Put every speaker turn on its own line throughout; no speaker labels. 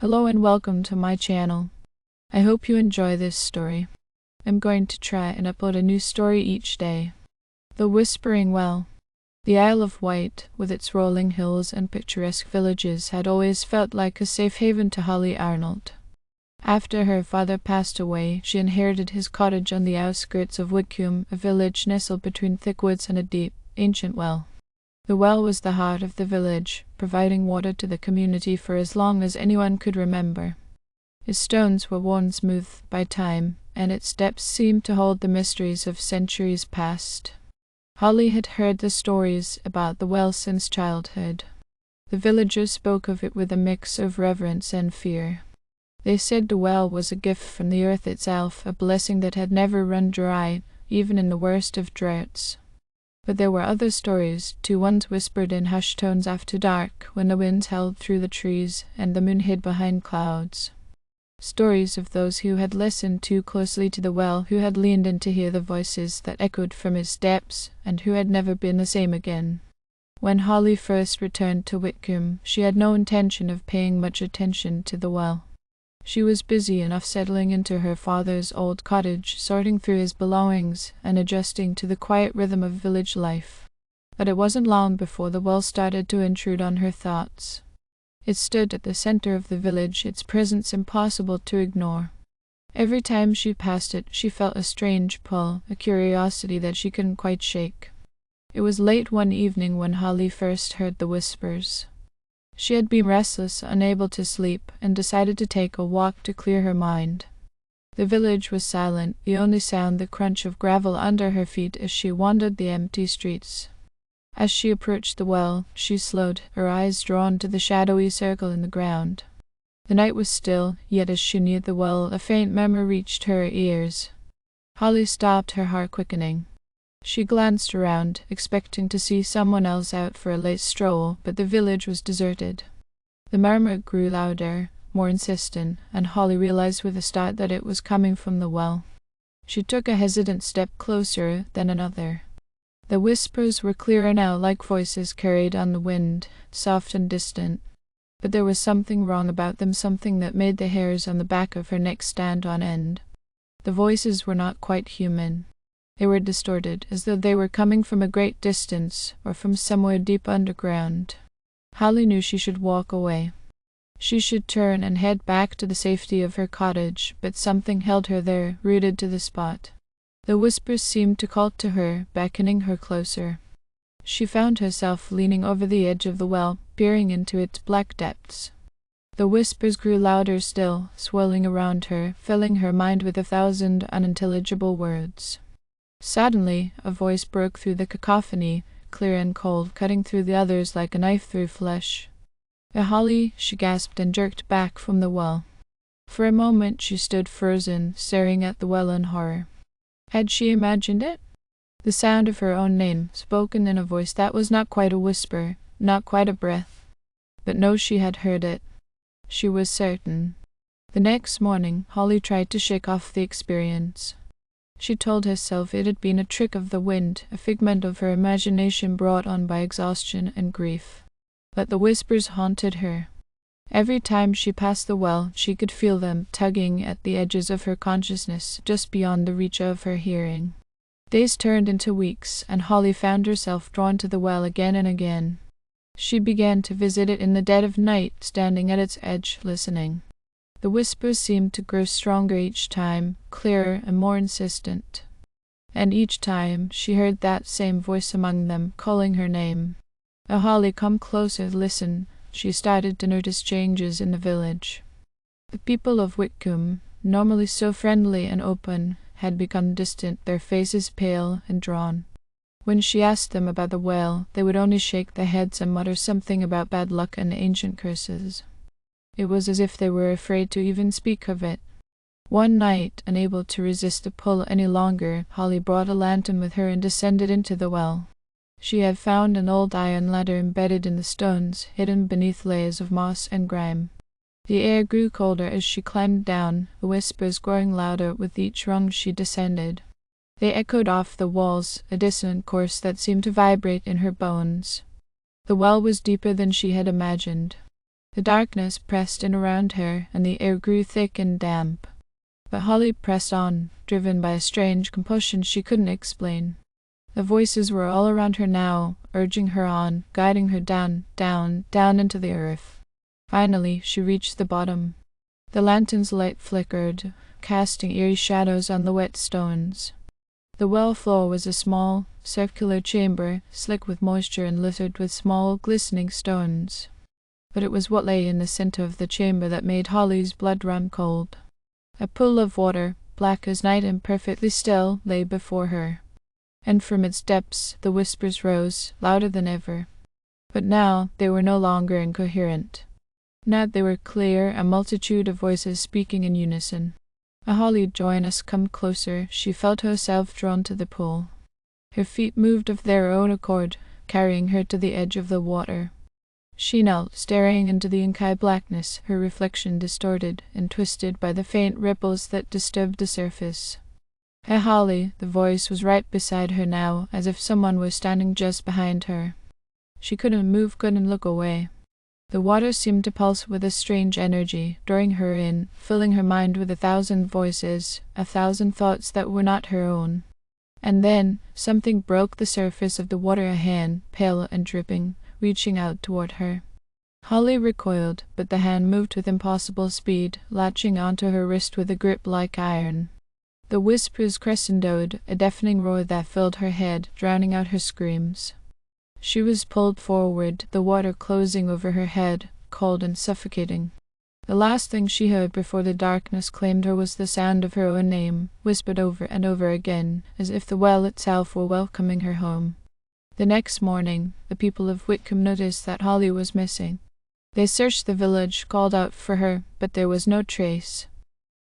Hello and welcome to my channel. I hope you enjoy this story. I'm going to try and upload a new story each day. The Whispering Well. The Isle of Wight, with its rolling hills and picturesque villages, had always felt like a safe haven to Holly Arnold. After her father passed away, she inherited his cottage on the outskirts of Whitcombe, a village nestled between thick woods and a deep, ancient well. The well was the heart of the village, providing water to the community for as long as anyone could remember. Its stones were worn smooth by time, and its depths seemed to hold the mysteries of centuries past. Holly had heard the stories about the well since childhood. The villagers spoke of it with a mix of reverence and fear. They said the well was a gift from the earth itself, a blessing that had never run dry, even in the worst of droughts. But there were other stories, too, ones whispered in hushed tones after dark, when the winds howled through the trees and the moon hid behind clouds. Stories of those who had listened too closely to the well, who had leaned in to hear the voices that echoed from its depths, and who had never been the same again. When Holly first returned to Whitcombe, she had no intention of paying much attention to the well. She was busy enough settling into her father's old cottage, sorting through his belongings, and adjusting to the quiet rhythm of village life. But it wasn't long before the well started to intrude on her thoughts. It stood at the center of the village, its presence impossible to ignore. Every time she passed it, she felt a strange pull, a curiosity that she couldn't quite shake. It was late one evening when Holly first heard the whispers. She had been restless, unable to sleep, and decided to take a walk to clear her mind. The village was silent, the only sound the crunch of gravel under her feet as she wandered the empty streets. As she approached the well, she slowed, her eyes drawn to the shadowy circle in the ground. The night was still, yet as she neared the well, a faint murmur reached her ears. Holly stopped, her heart quickening. She glanced around, expecting to see someone else out for a late stroll, but the village was deserted. The murmur grew louder, more insistent, and Holly realized with a start that it was coming from the well. She took a hesitant step closer, then another. The whispers were clearer now, like voices carried on the wind, soft and distant. But there was something wrong about them, something that made the hairs on the back of her neck stand on end. The voices were not quite human. They were distorted, as though they were coming from a great distance, or from somewhere deep underground. Holly knew she should walk away. She should turn and head back to the safety of her cottage, but something held her there, rooted to the spot. The whispers seemed to call to her, beckoning her closer. She found herself leaning over the edge of the well, peering into its black depths. The whispers grew louder still, swirling around her, filling her mind with 1,000 unintelligible words. Suddenly, a voice broke through the cacophony, clear and cold, cutting through the others like a knife through flesh. Holly, she gasped and jerked back from the well. For a moment she stood frozen, staring at the well in horror. Had she imagined it? The sound of her own name, spoken in a voice that was not quite a whisper, not quite a breath. But no, she had heard it. She was certain. The next morning, Holly tried to shake off the experience. She told herself it had been a trick of the wind, a figment of her imagination brought on by exhaustion and grief. But the whispers haunted her. Every time she passed the well, she could feel them tugging at the edges of her consciousness, just beyond the reach of her hearing. Days turned into weeks, and Holly found herself drawn to the well again and again. She began to visit it in the dead of night, standing at its edge, listening. The whispers seemed to grow stronger each time, clearer and more insistent. And each time she heard that same voice among them, calling her name. Holly, come closer, listen. She started to notice changes in the village. The people of Whitcombe, normally so friendly and open, had become distant, their faces pale and drawn. When she asked them about the well, they would only shake their heads and mutter something about bad luck and ancient curses. It was as if they were afraid to even speak of it. One night, unable to resist the pull any longer, Holly brought a lantern with her and descended into the well. She had found an old iron ladder embedded in the stones, hidden beneath layers of moss and grime. The air grew colder as she climbed down, the whispers growing louder with each rung she descended. They echoed off the walls, a dissonant chorus that seemed to vibrate in her bones. The well was deeper than she had imagined. The darkness pressed in around her, and the air grew thick and damp. But Holly pressed on, driven by a strange compulsion she couldn't explain. The voices were all around her now, urging her on, guiding her down, down, down into the earth. Finally, she reached the bottom. The lantern's light flickered, casting eerie shadows on the wet stones. The well floor was a small, circular chamber, slick with moisture and littered with small, glistening stones. But it was what lay in the center of the chamber that made Holly's blood run cold. A pool of water, black as night and perfectly still, lay before her. And from its depths the whispers rose, louder than ever. But now they were no longer incoherent. Now they were clear, a multitude of voices speaking in unison. Holly joined us. Come closer. She felt herself drawn to the pool. Her feet moved of their own accord, carrying her to the edge of the water. She knelt, staring into the inky blackness, her reflection distorted and twisted by the faint ripples that disturbed the surface. Hey, Holly, the voice was right beside her now, as if someone was standing just behind her. She couldn't move, couldn't look away. The water seemed to pulse with a strange energy, drawing her in, filling her mind with 1,000 voices, 1,000 thoughts that were not her own. And then something broke the surface of the water, a hand, pale and dripping, reaching out toward her. Holly recoiled, but the hand moved with impossible speed, latching onto her wrist with a grip like iron. The whispers crescendoed, a deafening roar that filled her head, drowning out her screams. She was pulled forward, the water closing over her head, cold and suffocating. The last thing she heard before the darkness claimed her was the sound of her own name, whispered over and over again, as if the well itself were welcoming her home. The next morning, the people of Whitcomb noticed that Holly was missing. They searched the village, called out for her, but there was no trace.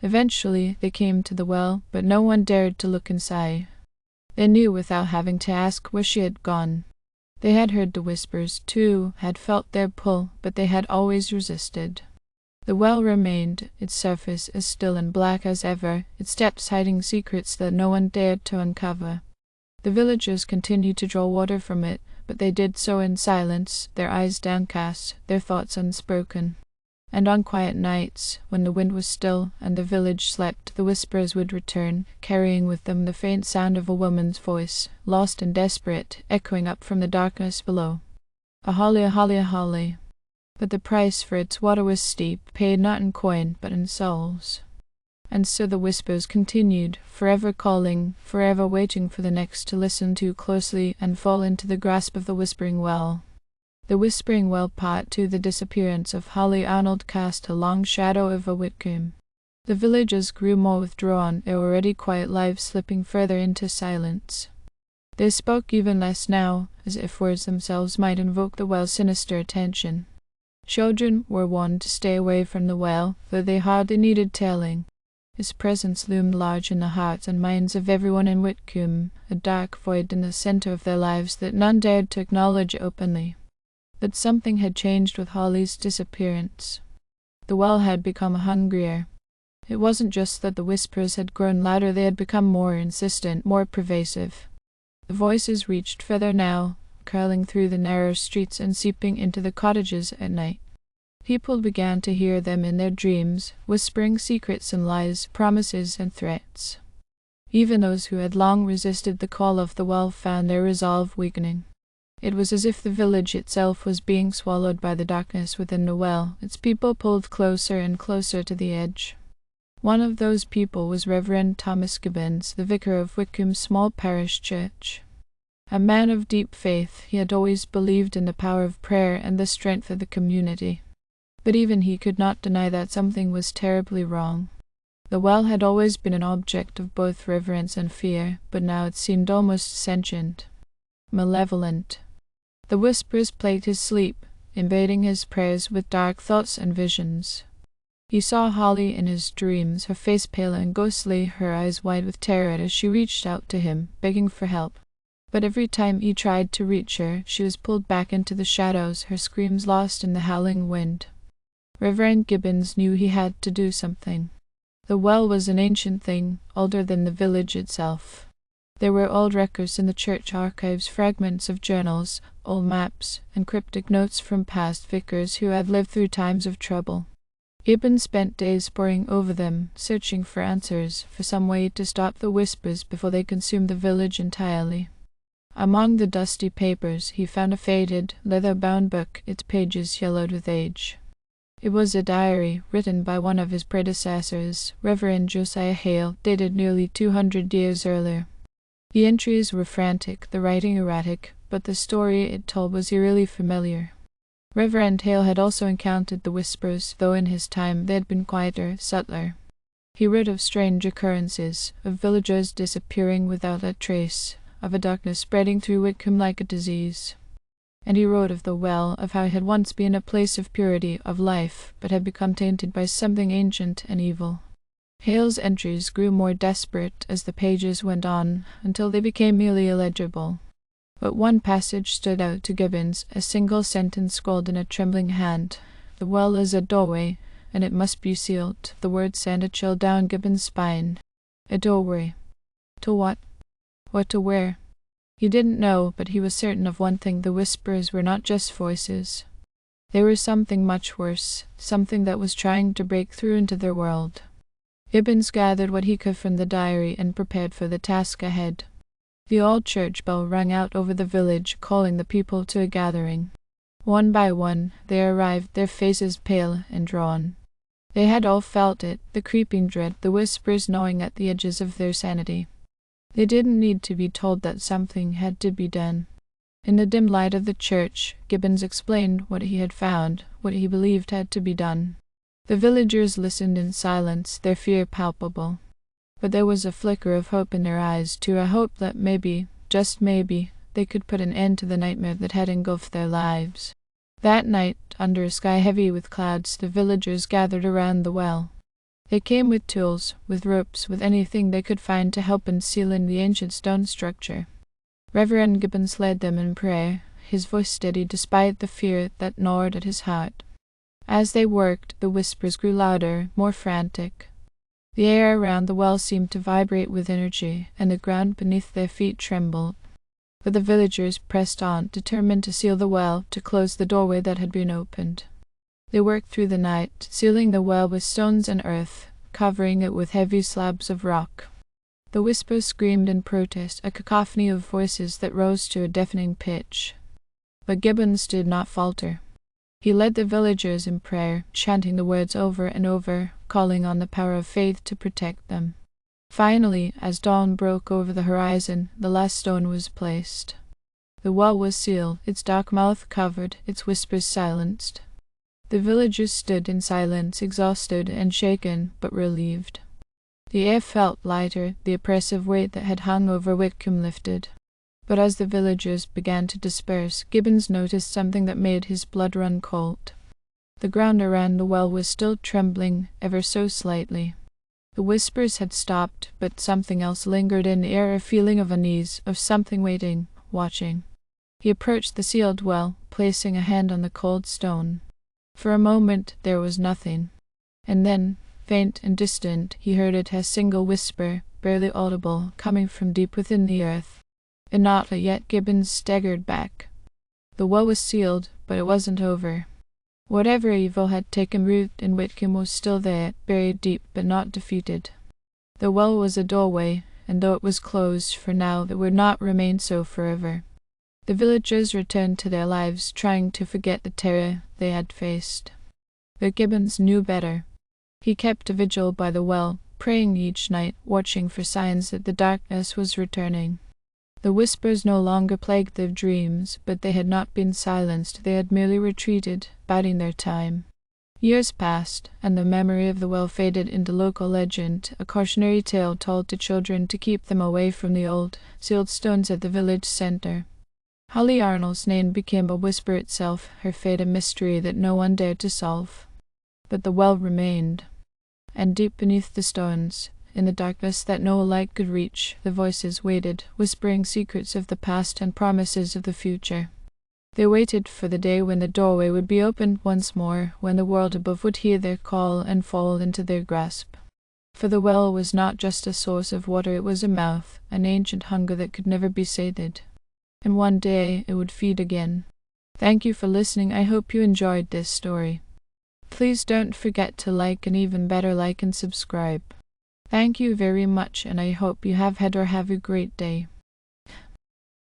Eventually, they came to the well, but no one dared to look inside. They knew without having to ask where she had gone. They had heard the whispers, too, had felt their pull, but they had always resisted. The well remained, its surface as still and black as ever, its depths hiding secrets that no one dared to uncover. The villagers continued to draw water from it, but they did so in silence, their eyes downcast, their thoughts unspoken. And on quiet nights, when the wind was still and the village slept, the whispers would return, carrying with them the faint sound of a woman's voice, lost and desperate, echoing up from the darkness below. A Holly, a Holly, a Holly. But the price for its water was steep, paid not in coin, but in souls. And so the whispers continued, forever calling, forever waiting for the next to listen too closely and fall into the grasp of the whispering well. The whispering well part to the disappearance of Holly Arnold cast a long shadow over Whitcomb. The villagers grew more withdrawn, their already quiet lives slipping further into silence. They spoke even less now, as if words themselves might invoke the well's sinister attention. Children were warned to stay away from the well, though they hardly needed telling. His presence loomed large in the hearts and minds of everyone in Whitcomb, a dark void in the center of their lives that none dared to acknowledge openly. That something had changed with Holly's disappearance. The well had become hungrier. It wasn't just that the whispers had grown louder, they had become more insistent, more pervasive. The voices reached further now, curling through the narrow streets and seeping into the cottages at night. People began to hear them in their dreams, whispering secrets and lies, promises and threats. Even those who had long resisted the call of the well found their resolve weakening. It was as if the village itself was being swallowed by the darkness within the well, its people pulled closer and closer to the edge. One of those people was Reverend Thomas Gibbons, the vicar of Whitcomb's small parish church. A man of deep faith, he had always believed in the power of prayer and the strength of the community. But even he could not deny that something was terribly wrong. The well had always been an object of both reverence and fear, but now it seemed almost sentient, malevolent. The whispers plagued his sleep, invading his prayers with dark thoughts and visions. He saw Holly in his dreams, her face pale and ghostly, her eyes wide with terror as she reached out to him, begging for help. But every time he tried to reach her, she was pulled back into the shadows, her screams lost in the howling wind. Reverend Gibbons knew he had to do something. The well was an ancient thing, older than the village itself. There were old records in the church archives, fragments of journals, old maps, and cryptic notes from past vicars who had lived through times of trouble. Gibbon spent days poring over them, searching for answers, for some way to stop the whispers before they consumed the village entirely. Among the dusty papers he found a faded, leather-bound book, its pages yellowed with age. It was a diary written by one of his predecessors, Reverend Josiah Hale, dated nearly 200 years earlier. The entries were frantic, the writing erratic, but the story it told was eerily familiar. Reverend Hale had also encountered the whispers, though in his time they had been quieter, subtler. He wrote of strange occurrences, of villagers disappearing without a trace, of a darkness spreading through Whitcomb like a disease. And he wrote of the well, of how it had once been a place of purity, of life, but had become tainted by something ancient and evil. Hale's entries grew more desperate as the pages went on, until they became merely illegible. But one passage stood out to Gibbons, a single sentence scrawled in a trembling hand. "The well is a doorway, and it must be sealed." The words sent a chill down Gibbons' spine. A doorway. To what? What to where? He didn't know, but he was certain of one thing: the whispers were not just voices. They were something much worse, something that was trying to break through into their world. Gibbons gathered what he could from the diary and prepared for the task ahead. The old church bell rang out over the village, calling the people to a gathering. One by one they arrived, their faces pale and drawn. They had all felt it, the creeping dread, the whispers gnawing at the edges of their sanity. They didn't need to be told that something had to be done. In the dim light of the church, Gibbons explained what he had found, what he believed had to be done. The villagers listened in silence, their fear palpable. But there was a flicker of hope in their eyes, too, a hope that maybe, just maybe, they could put an end to the nightmare that had engulfed their lives. That night, under a sky heavy with clouds, the villagers gathered around the well. They came with tools, with ropes, with anything they could find to help in sealing the ancient stone structure. Reverend Gibbons led them in prayer, his voice steady despite the fear that gnawed at his heart. As they worked, the whispers grew louder, more frantic. The air around the well seemed to vibrate with energy, and the ground beneath their feet trembled. But the villagers pressed on, determined to seal the well, to close the doorway that had been opened. They worked through the night, sealing the well with stones and earth, covering it with heavy slabs of rock. The whispers screamed in protest, a cacophony of voices that rose to a deafening pitch. But Gibbons did not falter. He led the villagers in prayer, chanting the words over and over, calling on the power of faith to protect them. Finally, as dawn broke over the horizon, the last stone was placed. The well was sealed, its dark mouth covered, its whispers silenced. The villagers stood in silence, exhausted and shaken, but relieved. The air felt lighter, the oppressive weight that had hung over Whitcomb lifted. But as the villagers began to disperse, Gibbons noticed something that made his blood run cold. The ground around the well was still trembling, ever so slightly. The whispers had stopped, but something else lingered in the air, a feeling of unease, of something waiting, watching. He approached the sealed well, placing a hand on the cold stone. For a moment there was nothing, and then, faint and distant, he heard it, a single whisper, barely audible, coming from deep within the earth. And not yet. Gibbons staggered back. The well was sealed, but it wasn't over. Whatever evil had taken root in Whitcomb was still there, buried deep, but not defeated. The well was a doorway, and though it was closed for now, it would not remain so forever. The villagers returned to their lives, trying to forget the terror they had faced. But Gibbons knew better. He kept a vigil by the well, praying each night, watching for signs that the darkness was returning. The whispers no longer plagued their dreams, but they had not been silenced, they had merely retreated, biding their time. Years passed, and the memory of the well faded into local legend, a cautionary tale told to children to keep them away from the old, sealed stones at the village centre. Holly Arnold's name became a whisper itself, her fate a mystery that no one dared to solve. But the well remained, and deep beneath the stones, in the darkness that no light could reach, the voices waited, whispering secrets of the past and promises of the future. They waited for the day when the doorway would be opened once more, when the world above would hear their call and fall into their grasp. For the well was not just a source of water, it was a mouth, an ancient hunger that could never be sated. And one day it would feed again. Thank you for listening. I hope you enjoyed this story. Please don't forget to like, and even better, like and subscribe. Thank you very much, and I hope you have had or have a great day.